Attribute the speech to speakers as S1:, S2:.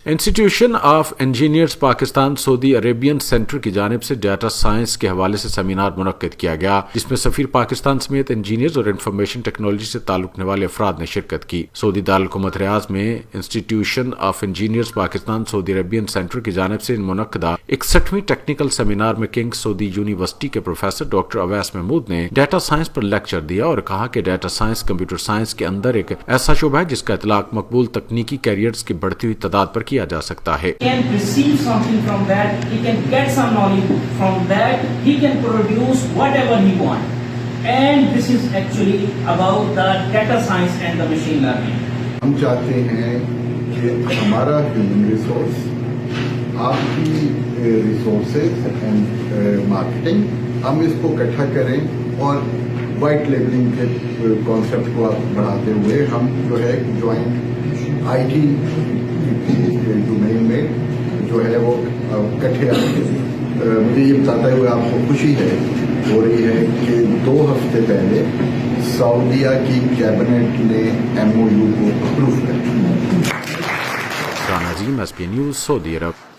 S1: Institution of engineers Pakistan Saudi Arabian centre کی جانب سے ڈیٹا سائنس کے حوالے سے سیمینار منعقد کیا گیا، جس میں سفیر پاکستان سمیت انجینئرز اور انفارمیشن ٹیکنالوجی سے تعلق رکھنے والے افراد نے شرکت کی۔ سعودی دارالحکومت ریاض میں institution of engineers Pakistan Saudi Arabian centre کی جانب سے منعقدہ 61ویں ٹیکنیکل سیمینار میں کنگ سعودی یونیورسٹی کے پروفیسر ڈاکٹر اویس محمود نے ڈیٹا سائنس پر لیکچر دیا اور کہا کہ ڈیٹا سائنس کمپیوٹر سائنس کے اندر ایک ایسا شعبہ ہے جس کا اطلاق مقبول تکنیکی کیریئرز کی بڑھتی ہوئی تعداد پر کیا جا سکتا ہے۔
S2: He can receive something from that, he can get some knowledge from that, he can produce whatever he wants. And this is actually about the data science and the machine learning.
S3: ہم چاہتے ہیں کہ ہمارا human resource, آپ کی resources and marketing, ہم اس کو اکٹھا کریں اور وائٹ لیبلنگ کے کانسیپٹ کو بڑھاتے ہوئے ہم جو ہے جوائنٹ آئی ٹی ڈومین میں جو ہے وہ اکٹھے آ کے مجھے یہ بتاتے ہوئے آپ کو خوشی ہو رہی ہے کہ 2 ہفتے پہلے سعودیہ کی کیبنٹ نے MOU کو اپروو کر دیا۔
S1: عظیم SB نیوز سعودی عرب۔